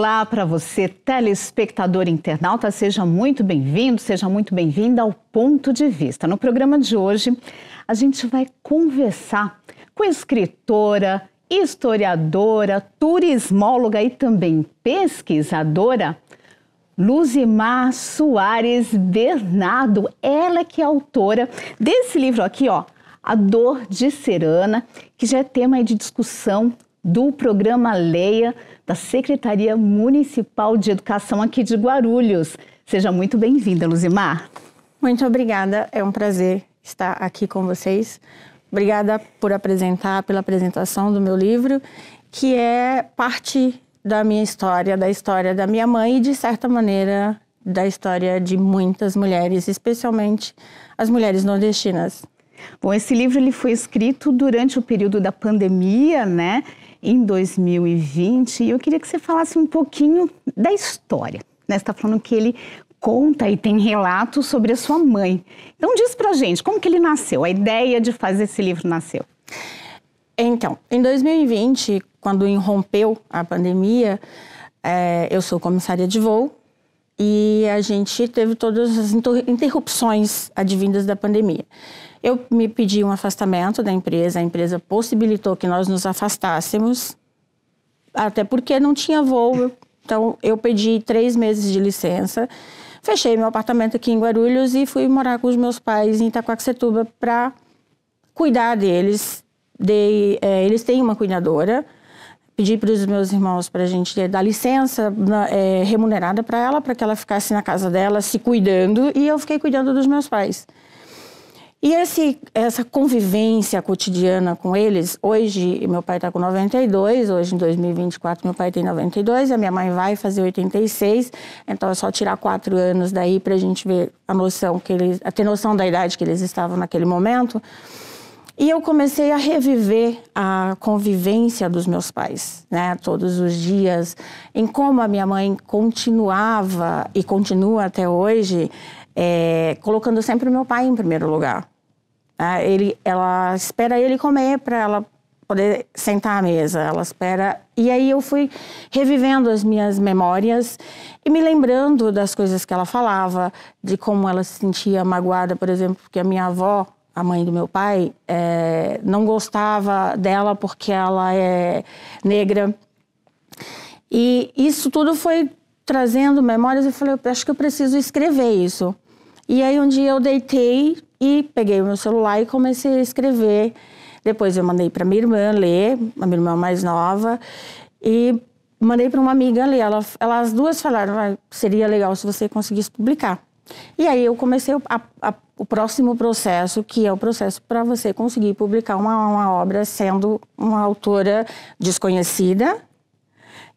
Olá para você, telespectador internauta, seja muito bem-vindo, seja muito bem-vinda ao Ponto de Vista. No programa de hoje, a gente vai conversar com a escritora, historiadora, turismóloga e também pesquisadora, Luzimar Soares Bernardo. Ela que é autora desse livro aqui, ó, A Dor de Ser Ana, que já é tema de discussão do programa Leia, da Secretaria Municipal de Educação aqui de Guarulhos. Seja muito bem-vinda, Luzimar. Muito obrigada, é um prazer estar aqui com vocês. Obrigada pela apresentação do meu livro, que é parte da minha história, da história da minha mãe e, de certa maneira, da história de muitas mulheres, especialmente as mulheres nordestinas. Bom, esse livro ele foi escrito durante o período da pandemia, né? Em 2020, e eu queria que você falasse um pouquinho da história, né? Você está falando que ele conta e tem relatos sobre a sua mãe. Então diz pra gente, como que ele nasceu? A ideia de fazer esse livro nasceu? Então, em 2020, quando irrompeu a pandemia, eu sou comissária de voo e a gente teve todas as interrupções advindas da pandemia. Eu me pedi um afastamento da empresa, a empresa possibilitou que nós nos afastássemos, até porque não tinha voo, então eu pedi 3 meses de licença, fechei meu apartamento aqui em Guarulhos e fui morar com os meus pais em Itaquaquecetuba para cuidar deles. Eles têm uma cuidadora, pedi para os meus irmãos para a gente dar licença remunerada para ela, para que ela ficasse na casa dela se cuidando, e eu fiquei cuidando dos meus pais. E essa convivência cotidiana com eles, hoje meu pai está com 92, hoje em 2024 meu pai tem 92, a minha mãe vai fazer 86, então é só tirar 4 anos daí para a gente ver ter noção da idade que eles estavam naquele momento. E eu comecei a reviver a convivência dos meus pais, né, todos os dias, em como a minha mãe continuava e continua até hoje, colocando sempre o meu pai em primeiro lugar. Ela espera ele comer para ela poder sentar à mesa, ela espera. E aí eu fui revivendo as minhas memórias e me lembrando das coisas que ela falava, de como ela se sentia magoada, por exemplo, porque a minha avó, a mãe do meu pai, não gostava dela porque ela é negra. E isso tudo foi trazendo memórias. Eu falei, eu acho que eu preciso escrever isso. E aí um dia eu deitei e peguei o meu celular e comecei a escrever. Depois eu mandei para minha irmã ler, a minha irmã mais nova, e mandei para uma amiga ler. Elas duas falaram, seria legal se você conseguisse publicar. E aí eu comecei o próximo processo, que é o processo para você conseguir publicar uma obra sendo uma autora desconhecida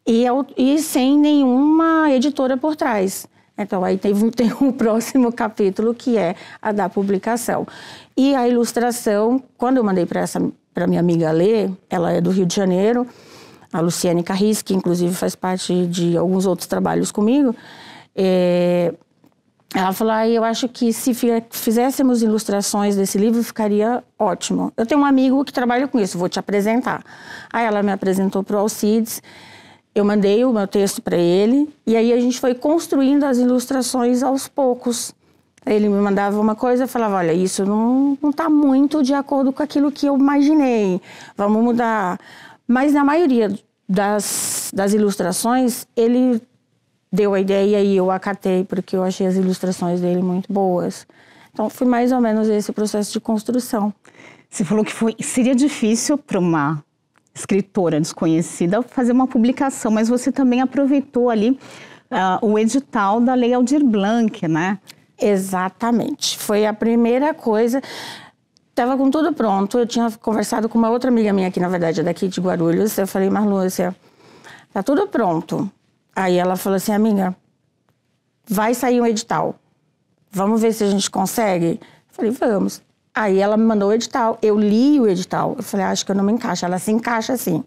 e sem nenhuma editora por trás. Então, aí tem um próximo capítulo, que é a da publicação. E a ilustração, quando eu mandei para minha amiga ler, ela é do Rio de Janeiro, a Luciane Carris, que inclusive faz parte de alguns outros trabalhos comigo, ela falou, eu acho que se fizéssemos ilustrações desse livro, ficaria ótimo. Eu tenho um amigo que trabalha com isso, vou te apresentar. Aí ela me apresentou para o Alcides, eu mandei o meu texto para ele, e aí a gente foi construindo as ilustrações aos poucos. Ele me mandava uma coisa, eu falava, olha, isso não está muito de acordo com aquilo que eu imaginei, vamos mudar. Mas na maioria das ilustrações, ele deu a ideia e eu acatei, porque eu achei as ilustrações dele muito boas. Então, foi mais ou menos esse processo de construção. Você falou que seria difícil para uma escritora desconhecida fazer uma publicação, mas você também aproveitou ali o edital da Lei Aldir Blanc, né? Exatamente. Foi a primeira coisa. Estava com tudo pronto. Eu tinha conversado com uma outra amiga minha, que na verdade é daqui de Guarulhos. Eu falei, Marlúcia, tá tudo pronto. Aí ela falou assim, amiga, vai sair um edital. Vamos ver se a gente consegue? Eu falei, vamos. Aí ela me mandou o edital, eu li o edital, eu falei, acho que eu não me encaixo, ela se encaixa assim.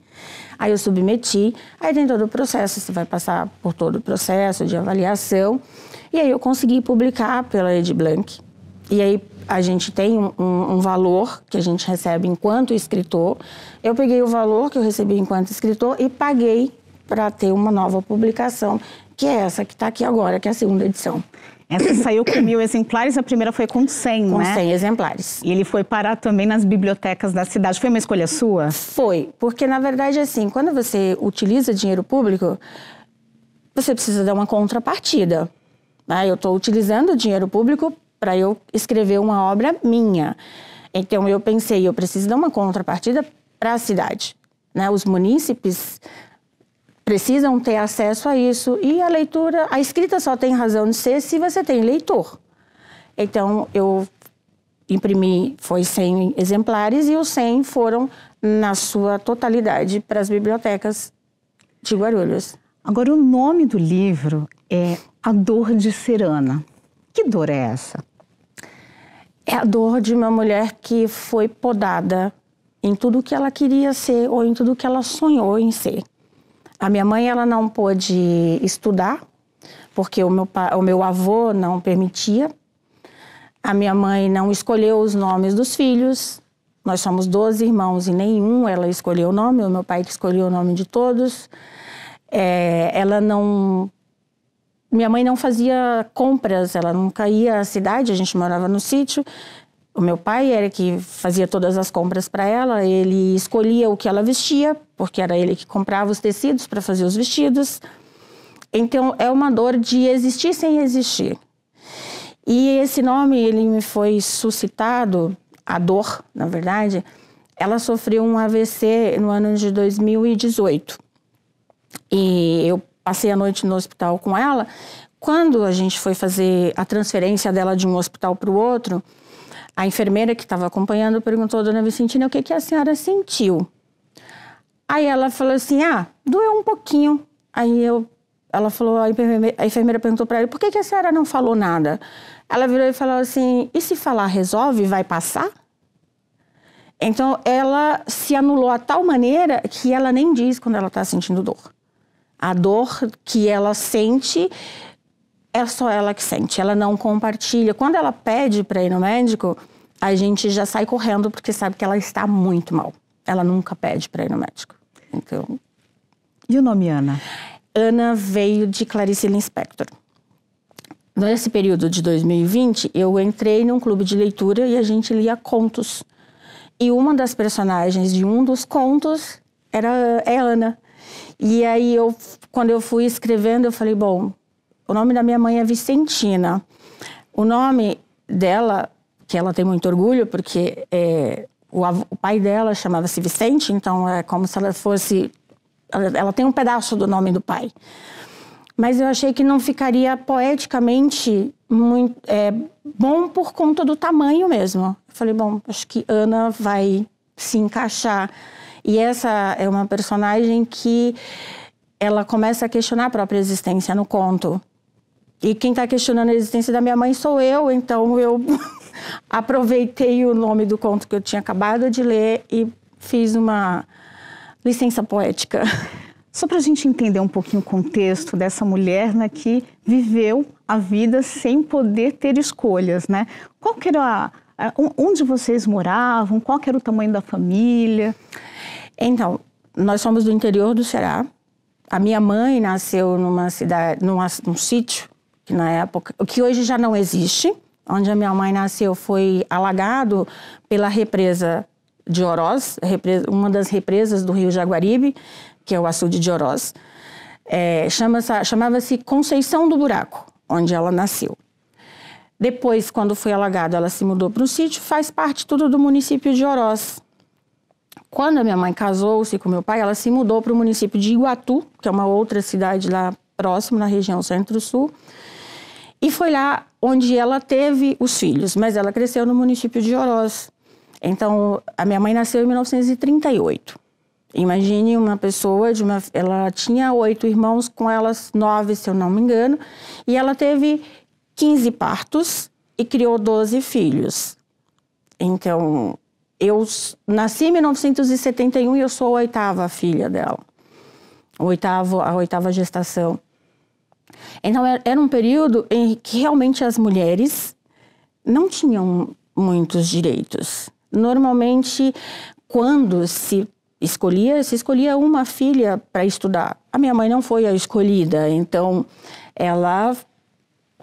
Aí eu submeti, aí tem todo o processo, você vai passar por todo o processo de avaliação, e aí eu consegui publicar pela Aldir Blanc. E aí a gente tem um valor que a gente recebe enquanto escritor. Eu peguei o valor que eu recebi enquanto escritor e paguei para ter uma nova publicação, que é essa que está aqui agora, que é a segunda edição. Essa saiu com 1.000 exemplares, a primeira foi com 100, com né? Com 100 exemplares. E ele foi parar também nas bibliotecas da cidade. Foi uma escolha sua? Foi, porque na verdade, assim, quando você utiliza dinheiro público, você precisa dar uma contrapartida. Né? Eu estou utilizando o dinheiro público para eu escrever uma obra minha. Então eu pensei, eu preciso dar uma contrapartida para a cidade. Né? Os munícipes precisam ter acesso a isso, e a leitura, a escrita só tem razão de ser se você tem leitor. Então eu imprimi, foi 100 exemplares, e os 100 foram na sua totalidade para as bibliotecas de Guarulhos. Agora, o nome do livro é A Dor de Ser Ana. Que dor é essa? É a dor de uma mulher que foi podada em tudo que ela queria ser ou em tudo que ela sonhou em ser. A minha mãe, ela não pôde estudar, porque o meu avô não permitia. A minha mãe não escolheu os nomes dos filhos. Nós somos 12 irmãos e nenhum ela escolheu o nome. O meu pai que escolheu o nome de todos. Minha mãe não fazia compras, ela nunca ia à cidade, a gente morava no sítio. O meu pai era que fazia todas as compras para ela, ele escolhia o que ela vestia, porque era ele que comprava os tecidos para fazer os vestidos. Então, é uma dor de existir sem existir. E esse nome, ele me foi suscitado, a dor, na verdade, ela sofreu um AVC no ano de 2018. E eu passei a noite no hospital com ela. Quando a gente foi fazer a transferência dela de um hospital para o outro, a enfermeira que estava acompanhando perguntou, dona Vicentina, o que a senhora sentiu? Aí ela falou assim, doeu um pouquinho. Aí ela falou, a enfermeira perguntou para ela, por que a senhora não falou nada? Ela virou e falou assim, e se falar resolve, vai passar? Então ela se anulou a tal maneira que ela nem diz quando ela está sentindo dor. A dor que ela sente, é só ela que sente, ela não compartilha. Quando ela pede para ir no médico, a gente já sai correndo porque sabe que ela está muito mal. Ela nunca pede para ir no médico. Então... E o nome Ana? Ana veio de Clarice Lispector. Nesse período de 2020, eu entrei num clube de leitura e a gente lia contos. E uma das personagens de um dos contos é Ana. E aí, quando eu fui escrevendo, eu falei, bom, o nome da minha mãe é Vicentina. O nome dela, que ela tem muito orgulho, porque o pai dela chamava-se Vicente, então é como se ela fosse... Ela tem um pedaço do nome do pai. Mas eu achei que não ficaria poeticamente muito, bom por conta do tamanho mesmo. Eu falei, bom, acho que Ana vai se encaixar. E essa é uma personagem que ela começa a questionar a própria existência no conto. E quem está questionando a existência da minha mãe sou eu, então eu aproveitei o nome do conto que eu tinha acabado de ler e fiz uma licença poética. Só para a gente entender um pouquinho o contexto dessa mulher, né, que viveu a vida sem poder ter escolhas, né? Qual que era onde vocês moravam? Qual que era o tamanho da família? Então, nós somos do interior do Ceará. A minha mãe nasceu numa cidade, num sítio, que na época, que hoje já não existe. Onde a minha mãe nasceu foi alagado pela represa de Oroz, uma das represas do rio Jaguaribe, que é o açude de Oroz. Chamava-se Conceição do Buraco, onde ela nasceu. Depois, quando foi alagado, ela se mudou para o sítio, faz parte tudo do município de Oroz. Quando a minha mãe casou-se com meu pai, ela se mudou para o município de Iguatu, que é uma outra cidade lá próximo, na região Centro-Sul. E foi lá onde ela teve os filhos, mas ela cresceu no município de Oroz. Então, a minha mãe nasceu em 1938. Imagine uma pessoa, ela tinha 8 irmãos, com elas 9, se eu não me engano, e ela teve 15 partos e criou 12 filhos. Então, eu nasci em 1971 e eu sou a 8ª filha dela, a 8ª gestação. Então, era um período em que realmente as mulheres não tinham muitos direitos. Normalmente, quando se se escolhia uma filha para estudar. A minha mãe não foi a escolhida, então ela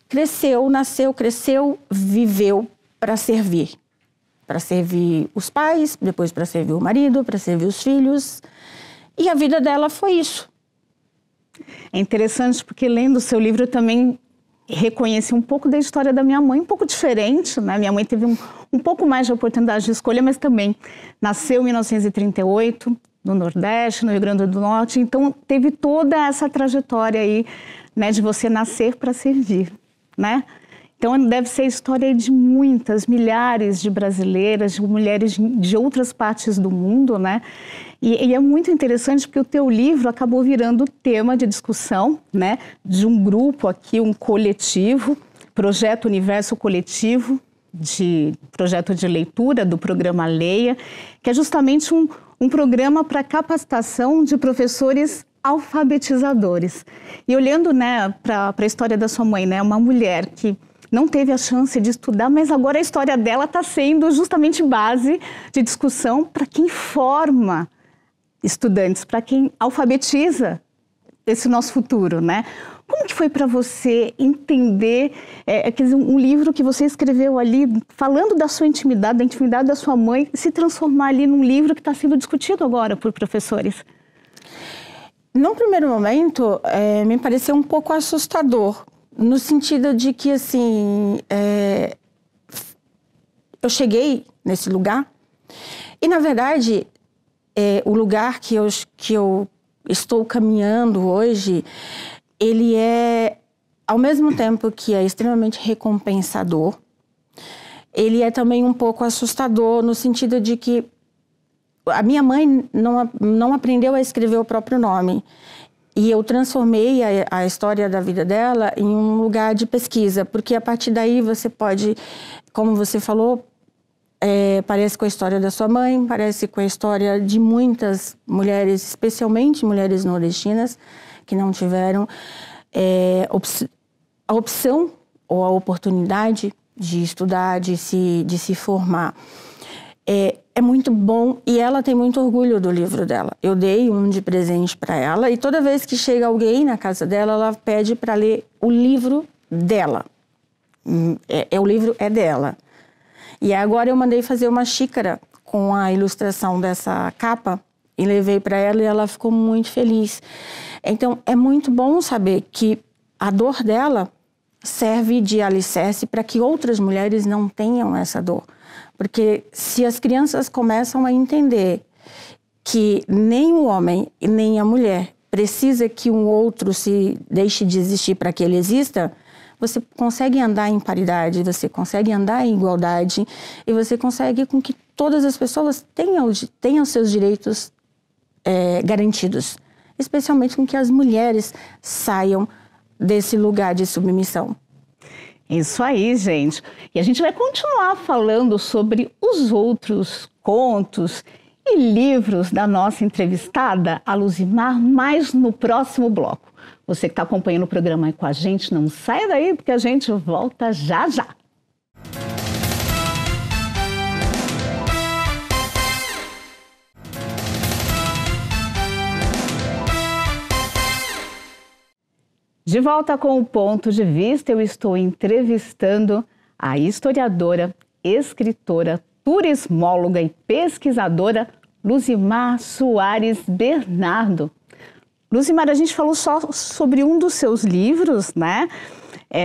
cresceu, nasceu, cresceu, viveu para servir os pais, depois para servir o marido, para servir os filhos, e a vida dela foi isso. É interessante porque lendo o seu livro eu também reconheci um pouco da história da minha mãe, um pouco diferente, né? Minha mãe teve um pouco mais de oportunidade de escolha, mas também nasceu em 1938, no Nordeste, no Rio Grande do Norte, então teve toda essa trajetória aí, né, de você nascer para servir, né? Então deve ser a história de muitas, milhares de brasileiras, de mulheres de outras partes do mundo, né? E é muito interessante porque o teu livro acabou virando tema de discussão, né? De um grupo aqui, um coletivo, Projeto Universo Coletivo, projeto de leitura do programa Leia, que é justamente um programa para capacitação de professores alfabetizadores. E olhando, né, para a história da sua mãe, né, uma mulher que não teve a chance de estudar, mas agora a história dela está sendo justamente base de discussão para quem forma estudantes, para quem alfabetiza esse nosso futuro, né? Como que foi para você entender, quer dizer, um livro que você escreveu ali, falando da sua intimidade, da intimidade da sua mãe, se transformar ali num livro que está sendo discutido agora por professores? Num primeiro momento, me pareceu um pouco assustador, no sentido de que, assim, eu cheguei nesse lugar e, na verdade, o lugar que eu estou caminhando hoje, ele é, ao mesmo tempo que é extremamente recompensador, ele é também um pouco assustador, no sentido de que a minha mãe não aprendeu a escrever o próprio nome. E eu transformei a história da vida dela em um lugar de pesquisa, porque a partir daí você pode, como você falou, parece com a história da sua mãe, parece com a história de muitas mulheres, especialmente mulheres nordestinas, que não tiveram a opção ou a oportunidade de estudar, de se formar. É muito bom e ela tem muito orgulho do livro dela. Eu dei um de presente para ela e toda vez que chega alguém na casa dela, ela pede para ler o livro dela. O livro é dela. E agora eu mandei fazer uma xícara com a ilustração dessa capa e levei para ela e ela ficou muito feliz. Então é muito bom saber que a dor dela serve de alicerce para que outras mulheres não tenham essa dor. Porque se as crianças começam a entender que nem o homem e nem a mulher precisa que um outro se deixe de existir para que ele exista, você consegue andar em paridade, você consegue andar em igualdade e você consegue com que todas as pessoas tenham seus direitos garantidos. Especialmente com que as mulheres saiam desse lugar de submissão. Isso aí, gente. E a gente vai continuar falando sobre os outros contos e livros da nossa entrevistada, a Luzimar, mais no próximo bloco. Você que está acompanhando o programa aí com a gente, não saia daí, porque a gente volta já já. De volta com o Ponto de Vista, eu estou entrevistando a historiadora, escritora, turismóloga e pesquisadora Luzimar Soares Bernardo. Luzimar, a gente falou só sobre um dos seus livros, né?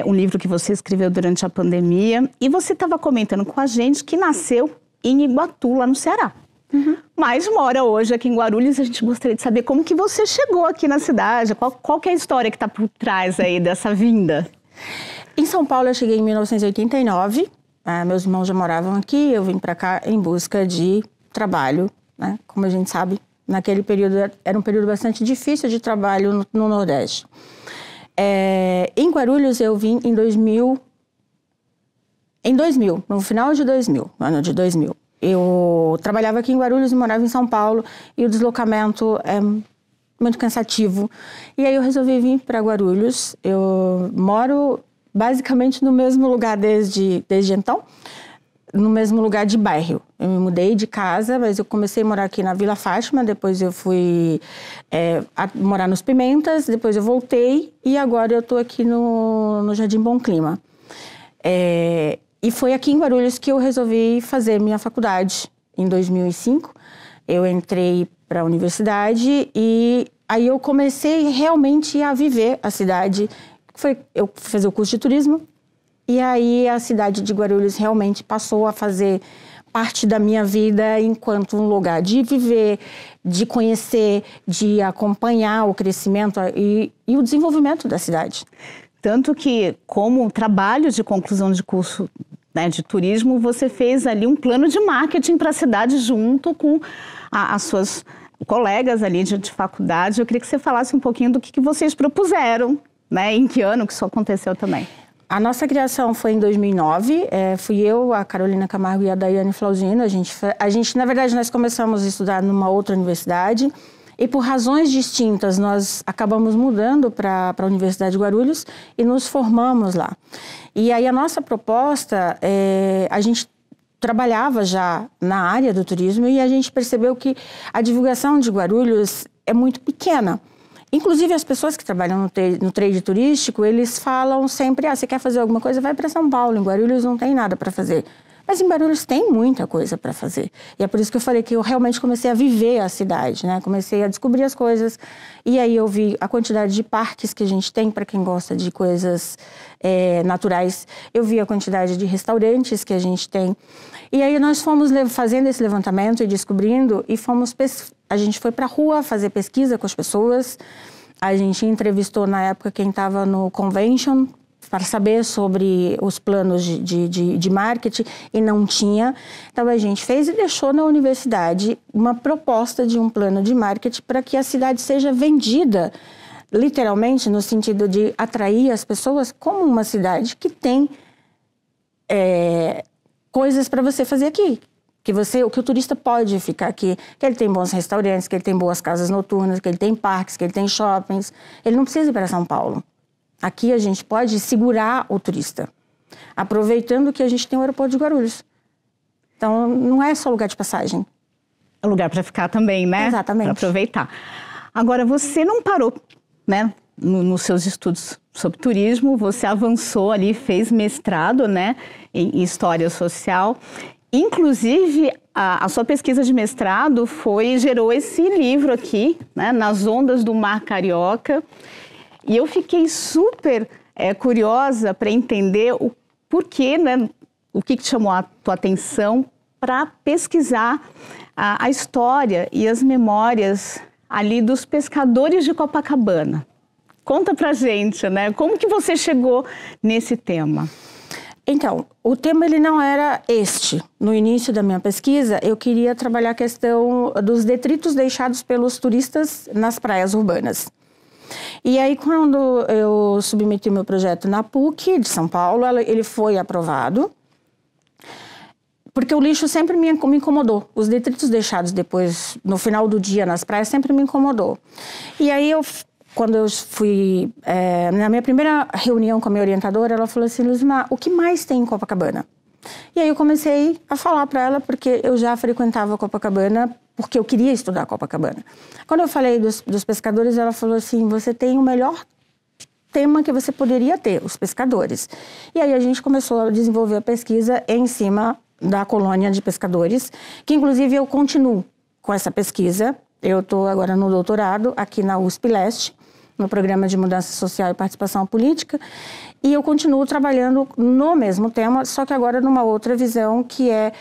Um livro que você escreveu durante a pandemia. E você estava comentando com a gente que nasceu em Iguatu, lá no Ceará. Uhum. Mas mora hoje aqui em Guarulhos. A gente gostaria de saber como que você chegou aqui na cidade. Qual que é a história que está por trás aí dessa vinda? Em São Paulo eu cheguei em 1989. Meus irmãos já moravam aqui. Eu vim para cá em busca de trabalho, né? Como a gente sabe, naquele período era um período bastante difícil de trabalho no Nordeste. Em Guarulhos eu vim em 2000, no final de 2000, no ano de 2000. Eu trabalhava aqui em Guarulhos e morava em São Paulo e o deslocamento é muito cansativo. E aí eu resolvi vir para Guarulhos. Eu moro basicamente no mesmo lugar desde então, no mesmo lugar de bairro. eu me mudei de casa, mas eu comecei a morar aqui na Vila Fátima, depois eu fui morar nos Pimentas, depois eu voltei e agora eu estou aqui no Jardim Bom Clima. E foi aqui em Guarulhos que eu resolvi fazer minha faculdade. Em 2005, eu entrei para a universidade e aí eu comecei realmente a viver a cidade. Eu fui fazer o curso de turismo e aí a cidade de Guarulhos realmente passou a fazer parte da minha vida enquanto um lugar de viver, de conhecer, de acompanhar o crescimento e o desenvolvimento da cidade. Tanto que, como trabalho de conclusão de curso, né, de turismo, você fez ali um plano de marketing para a cidade junto com as suas colegas ali de faculdade. Eu queria que você falasse um pouquinho do que vocês propuseram, né? Em que ano que isso aconteceu também? A nossa criação foi em 2009. Fui eu, a Carolina Camargo e a Daiane Flauzino. A gente, na verdade, nós começamos a estudar numa outra universidade e por razões distintas nós acabamos mudando para a Universidade de Guarulhos e nos formamos lá. E aí a nossa proposta, a gente trabalhava já na área do turismo e a gente percebeu que a divulgação de Guarulhos é muito pequena. Inclusive as pessoas que trabalham no trade turístico, eles falam sempre, você quer fazer alguma coisa, vai para São Paulo, em Guarulhos não tem nada para fazer. Mas em Guarulhos tem muita coisa para fazer. E é por isso que eu falei que eu realmente comecei a viver a cidade, né? Comecei a descobrir as coisas. E aí eu vi a quantidade de parques que a gente tem para quem gosta de coisas naturais. Eu vi a quantidade de restaurantes que a gente tem. E aí nós fomos fazendo esse levantamento e descobrindo e a gente foi para a rua fazer pesquisa com as pessoas. A gente entrevistou na época quem estava no convention para saber sobre os planos de marketing e não tinha. Então a gente fez e deixou na universidade uma proposta de um plano de marketing para que a cidade seja vendida literalmente no sentido de atrair as pessoas como uma cidade que tem coisas para você fazer aqui. Que o turista pode ficar aqui, que ele tem bons restaurantes, que ele tem boas casas noturnas, que ele tem parques, que ele tem shoppings. Ele não precisa ir para São Paulo. Aqui a gente pode segurar o turista, aproveitando que a gente tem o aeroporto de Guarulhos. Então, não é só lugar de passagem. É lugar para ficar também, né? Exatamente. Para aproveitar. Agora, você não parou, né? Nos seus estudos sobre turismo, você avançou ali, fez mestrado, né? Em História Social. Inclusive, a sua pesquisa de mestrado gerou esse livro aqui, né? Nas Ondas do Mar Carioca. E eu fiquei super curiosa para entender o porquê, né? O que chamou a tua atenção para pesquisar a história e as memórias ali dos pescadores de Copacabana. Conta pra gente, né? Como que você chegou nesse tema? Então, o tema ele não era este. No início da minha pesquisa, eu queria trabalhar a questão dos detritos deixados pelos turistas nas praias urbanas. E aí, quando eu submeti meu projeto na PUC de São Paulo, ele foi aprovado, porque o lixo sempre me incomodou. Os detritos deixados depois, no final do dia, nas praias, sempre me incomodou. E aí, quando eu fui, na minha primeira reunião com a minha orientadora, ela falou assim, Luzimar, o que mais tem em Copacabana? E aí eu comecei a falar para ela, porque eu já frequentava Copacabana, porque eu queria estudar Copacabana. Quando eu falei dos pescadores, ela falou assim, você tem o melhor tema que você poderia ter, os pescadores. E aí a gente começou a desenvolver a pesquisa em cima da colônia de pescadores, que inclusive eu continuo com essa pesquisa. Eu estou agora no doutorado aqui na USP Leste, no Programa de Mudança Social e Participação Política, e eu continuo trabalhando no mesmo tema, só que agora numa outra visão, que é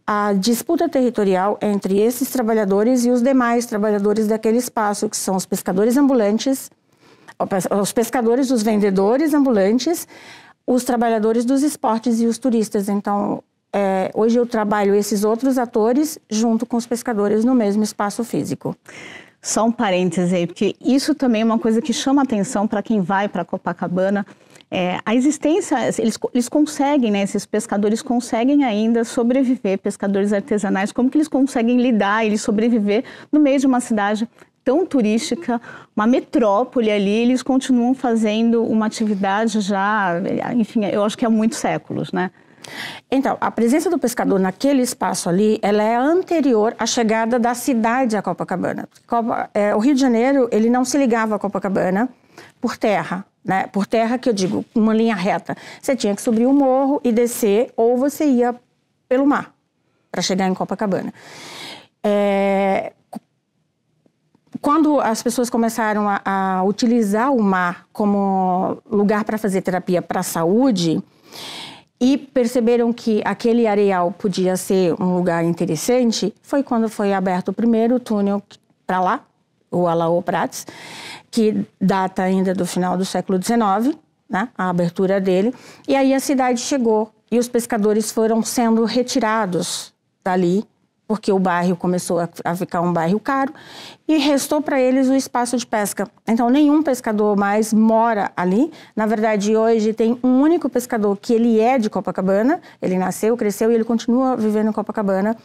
a disputa territorial entre esses trabalhadores e os demais trabalhadores daquele espaço, que são os pescadores ambulantes, os pescadores, os vendedores ambulantes, os trabalhadores dos esportes e os turistas. Então, hoje eu trabalho esses outros atores junto com os pescadores no mesmo espaço físico. Só um parêntese aí, porque isso também é uma coisa que chama atenção para quem vai para Copacabana. A existência, eles conseguem, né, esses pescadores conseguem ainda sobreviver, pescadores artesanais, como que eles conseguem lidar, eles sobreviver no meio de uma cidade tão turística, uma metrópole ali, eles continuam fazendo uma atividade já, enfim, eu acho que há muitos séculos, né? Então, a presença do pescador naquele espaço ali, ela é anterior à chegada da cidade a Copacabana. O Rio de Janeiro, ele não se ligava a Copacabana por terra, né? Por terra que eu digo, uma linha reta. Você tinha que subir o morro e descer, ou você ia pelo mar para chegar em Copacabana. Quando as pessoas começaram a utilizar o mar como lugar para fazer terapia para a saúde e perceberam que aquele areal podia ser um lugar interessante, foi quando foi aberto o primeiro túnel para lá, o Alaô Prats, que data ainda do final do século XIX, né, a abertura dele. E aí a cidade chegou e os pescadores foram sendo retirados dali, porque o bairro começou a ficar um bairro caro, e restou para eles o espaço de pesca. Então, nenhum pescador mais mora ali. Na verdade, hoje tem um único pescador que ele é de Copacabana, ele nasceu, cresceu e ele continua vivendo em Copacabana,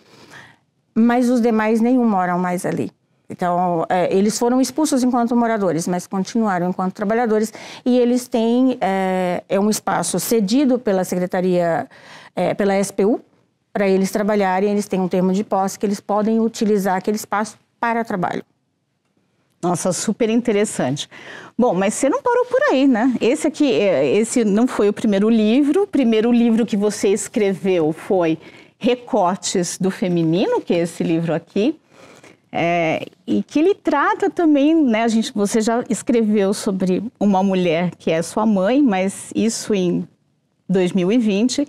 mas os demais nenhum moram mais ali. Então, eles foram expulsos enquanto moradores, mas continuaram enquanto trabalhadores, e eles têm um espaço cedido pela Secretaria, pela SPU, para eles trabalharem. Eles têm um termo de posse que eles podem utilizar aquele espaço para trabalho. Nossa, super interessante. Bom, mas você não parou por aí, né? Esse não foi o primeiro livro. O primeiro livro que você escreveu foi Recortes do Feminino, que é esse livro aqui. E que ele trata também, né? Você já escreveu sobre uma mulher que é sua mãe, mas isso em 2020.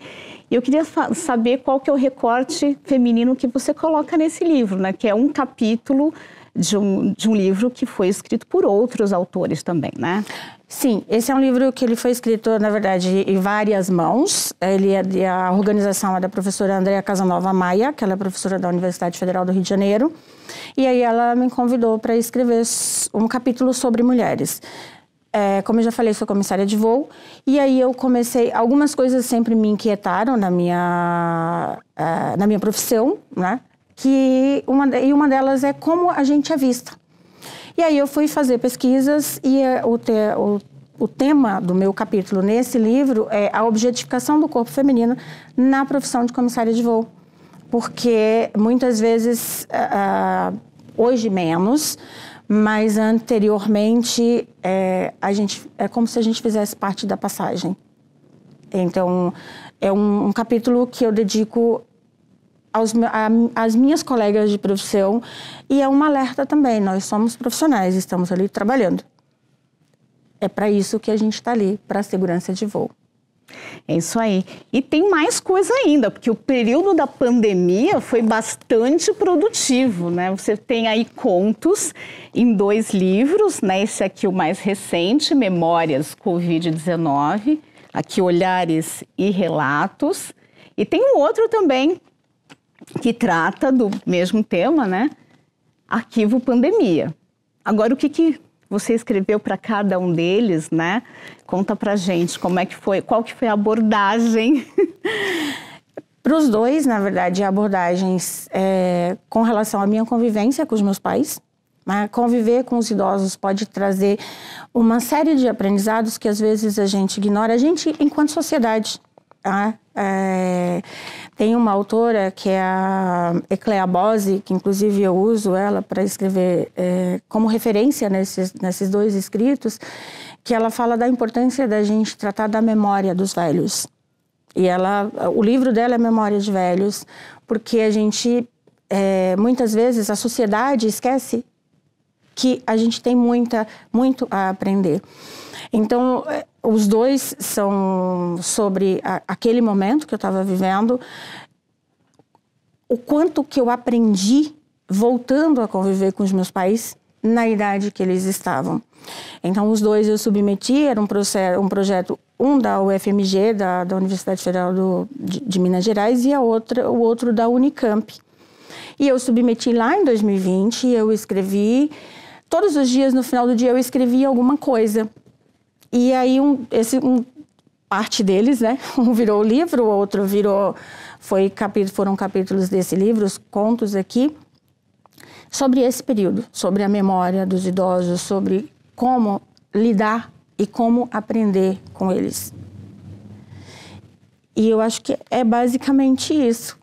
E eu queria saber qual que é o recorte feminino que você coloca nesse livro, né? Que é um capítulo de um livro que foi escrito por outros autores também, né? Sim, esse é um livro que ele foi escrito, na verdade, em várias mãos. A organização é da professora Andréa Casanova Maia, que ela é professora da Universidade Federal do Rio de Janeiro. E aí ela me convidou para escrever um capítulo sobre mulheres. Como eu já falei, sou comissária de voo, e aí eu comecei, algumas coisas sempre me inquietaram na minha profissão, né? Uma delas é como a gente é vista. E aí eu fui fazer pesquisas e o tema do meu capítulo nesse livro é a objetificação do corpo feminino na profissão de comissária de voo. Porque muitas vezes, hoje menos, mas anteriormente é como se a gente fizesse parte da passagem. Então, é um capítulo que eu dedico às minhas colegas de profissão, e é um alerta também. Nós somos profissionais, estamos ali trabalhando. É para isso que a gente está ali, para a segurança de voo. É isso aí. E tem mais coisa ainda, porque o período da pandemia foi bastante produtivo, né? Você tem aí contos em 2 livros, né? Esse aqui o mais recente, Memórias Covid-19, aqui Olhares e Relatos. E tem um outro também que trata do mesmo tema, né? Arquivo Pandemia. Agora, o que você escreveu para cada um deles, né? Conta pra gente como é que foi, qual que foi a abordagem. Para os dois, na verdade, abordagens com relação à minha convivência com os meus pais. Né? Conviver com os idosos pode trazer uma série de aprendizados que às vezes a gente ignora, a gente enquanto sociedade. Tá? Tem uma autora que é a Ecléa Bose, que inclusive eu uso ela para escrever como referência nesses 2 escritos, que ela fala da importância da gente tratar da memória dos velhos. E o livro dela é Memória de Velhos, porque a gente, muitas vezes, a sociedade esquece que a gente tem muito a aprender. Então, os 2 são sobre aquele momento que eu estava vivendo, o quanto que eu aprendi voltando a conviver com os meus pais na idade que eles estavam. Então, os 2 eu submeti, era um projeto, um da UFMG, da Universidade Federal de Minas O outro da Unicamp. E eu submeti lá em 2020, eu escrevi, todos os dias, no final do dia, eu escrevia alguma coisa. E aí, parte deles, né? Um virou o livro, o outro foram capítulos desse livro, os contos aqui, sobre esse período, sobre a memória dos idosos, sobre como lidar e como aprender com eles. E eu acho que é basicamente isso.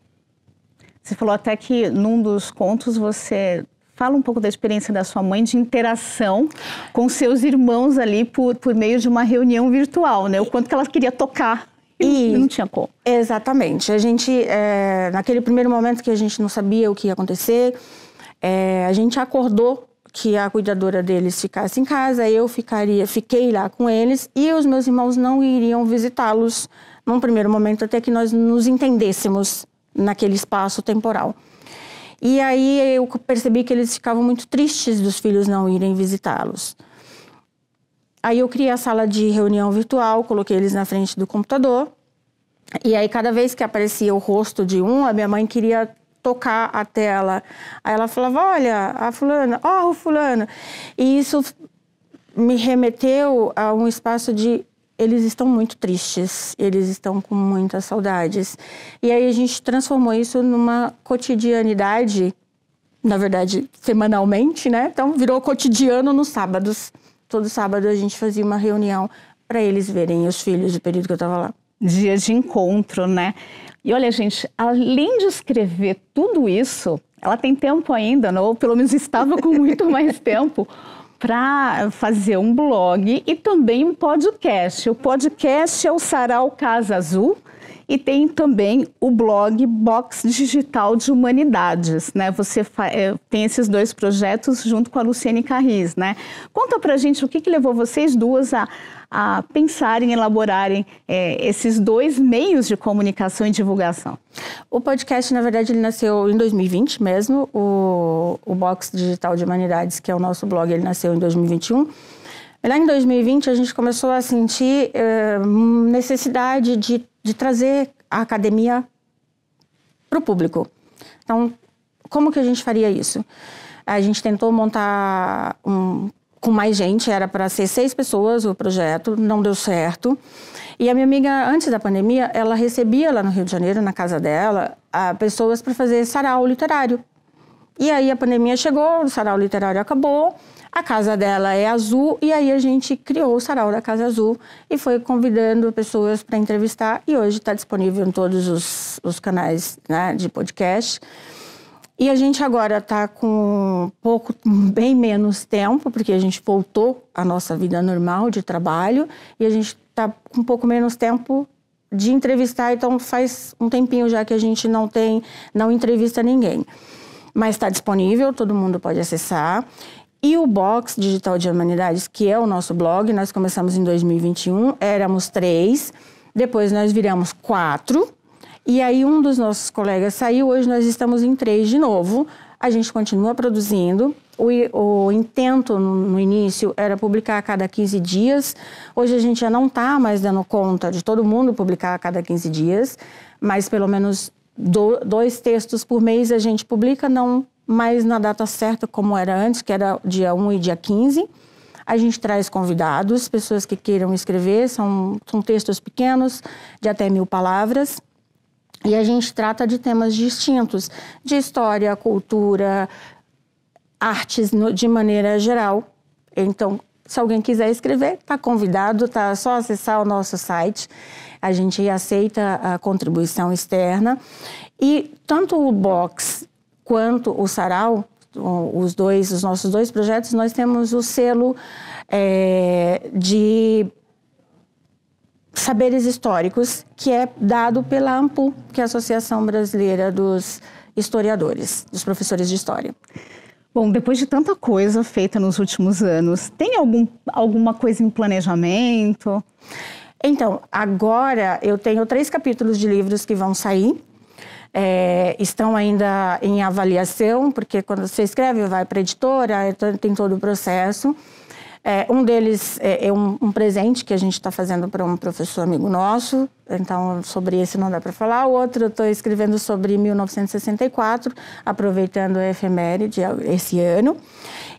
Você falou até que num dos contos você fala um pouco da experiência da sua mãe de interação com seus irmãos ali por meio de uma reunião virtual, né? O quanto que ela queria tocar e não tinha como. Exatamente. A gente, naquele primeiro momento que a gente não sabia o que ia acontecer, a gente acordou que a cuidadora deles ficasse em casa, eu fiquei lá com eles e os meus irmãos não iriam visitá-los num primeiro momento até que nós nos entendêssemos naquele espaço temporal. E aí eu percebi que eles ficavam muito tristes dos filhos não irem visitá-los. Aí eu criei a sala de reunião virtual, coloquei eles na frente do computador. E aí cada vez que aparecia o rosto de um, a minha mãe queria tocar a tela. Aí ela falava, olha, a fulana, ó, o fulano. E isso me remeteu a um espaço de eles estão muito tristes, eles estão com muitas saudades. E aí a gente transformou isso numa cotidianidade, na verdade, semanalmente, né? Então virou cotidiano nos sábados. Todo sábado a gente fazia uma reunião para eles verem os filhos do período que eu estava lá. Dia de encontro, né? E olha, gente, além de escrever tudo isso, ela tem tempo ainda, não? Ou pelo menos estava com muito mais tempo, para fazer um blog e também um podcast. O podcast é o Sarau Casa Azul e tem também o blog Box Digital de Humanidades, né? Você tem esses dois projetos junto com a Luciane Carris, né? Conta pra gente o que levou vocês duas a pensarem, elaborarem esses dois meios de comunicação e divulgação. O podcast, na verdade, ele nasceu em 2020 mesmo. O Box Digital de Humanidades, que é o nosso blog, ele nasceu em 2021. Lá em 2020, a gente começou a sentir necessidade de trazer a academia para o público. Então, como que a gente faria isso? A gente tentou montar com mais gente, era para ser 6 pessoas o projeto, não deu certo. E a minha amiga, antes da pandemia, ela recebia lá no Rio de Janeiro, na casa dela, pessoas para fazer sarau literário. E aí a pandemia chegou, o sarau literário acabou, a casa dela é azul, e aí a gente criou o sarau da Casa Azul e foi convidando pessoas para entrevistar, e hoje está disponível em todos os canais, né, de podcast. E a gente agora está com bem menos tempo, porque a gente voltou à nossa vida normal de trabalho, e a gente está com um pouco menos tempo de entrevistar, então faz um tempinho já que a gente não entrevista ninguém. Mas está disponível, todo mundo pode acessar. E o Box Digital de Humanidades, que é o nosso blog, nós começamos em 2021, éramos 3, depois nós viramos 4, e aí um dos nossos colegas saiu, hoje nós estamos em 3 de novo, a gente continua produzindo. O intento no início era publicar a cada 15 dias, hoje a gente já não está mais dando conta de todo mundo publicar a cada 15 dias, mas pelo menos 2 textos por mês a gente publica, não mais na data certa como era antes, que era dia 1 e dia 15. A gente traz convidados, pessoas que queiram escrever, são textos pequenos, de até 1000 palavras. E a gente trata de temas distintos, de história, cultura, artes de maneira geral. Então, se alguém quiser escrever, está convidado, tá só acessar o nosso site. A gente aceita a contribuição externa. E tanto o Box quanto o Sarau, os nossos 2 projetos, nós temos o selo de saberes históricos, que é dado pela AMPU, que é a Associação Brasileira dos Historiadores, dos Professores de História. Bom, depois de tanta coisa feita nos últimos anos, tem alguma coisa em planejamento? Então, agora eu tenho 3 capítulos de livros que vão sair. Estão ainda em avaliação, porque quando você escreve, vai para a editora, tem todo o processo. Um deles é um presente que a gente está fazendo para um professor amigo nosso, então sobre esse não dá para falar. O outro eu estou escrevendo sobre 1964, aproveitando a efeméride esse ano.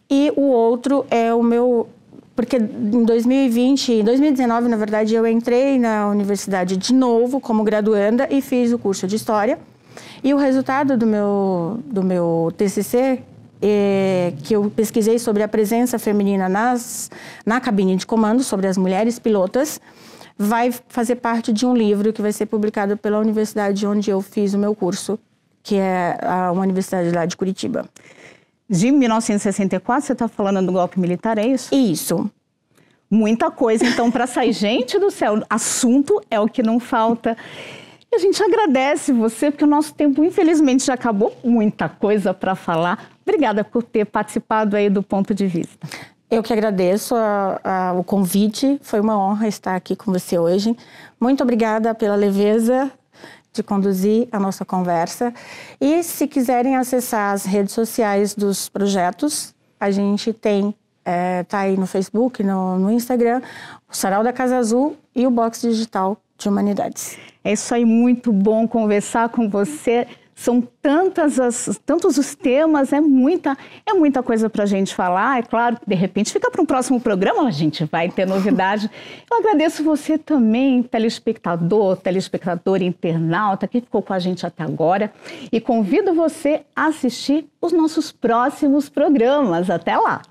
E o outro é o meu... Porque em 2019, na verdade, eu entrei na universidade de novo como graduanda e fiz o curso de História. E o resultado do meu TCC, que eu pesquisei sobre a presença feminina na cabine de comando, sobre as mulheres pilotas, vai fazer parte de um livro que vai ser publicado pela universidade onde eu fiz o meu curso, que é uma universidade lá de Curitiba. De 1964, você está falando do golpe militar, é isso? Isso. Muita coisa, então, para sair. Gente do céu, assunto é o que não falta. E a gente agradece você, porque o nosso tempo, infelizmente, já acabou. Muita coisa para falar. Obrigada por ter participado aí do Ponto de Vista. Eu que agradeço o convite. Foi uma honra estar aqui com você hoje. Muito obrigada pela leveza de conduzir a nossa conversa. E se quiserem acessar as redes sociais dos projetos, a gente tem, tá aí no Facebook, no Instagram, o Sarau da Casa Azul e o Box Digital de Humanidades. É isso aí, muito bom conversar com você. São tantos os temas, é muita coisa para a gente falar. É claro que, de repente, fica para um próximo programa, a gente vai ter novidade. Eu agradeço você também, telespectador, internauta, que ficou com a gente até agora. E convido você a assistir os nossos próximos programas. Até lá!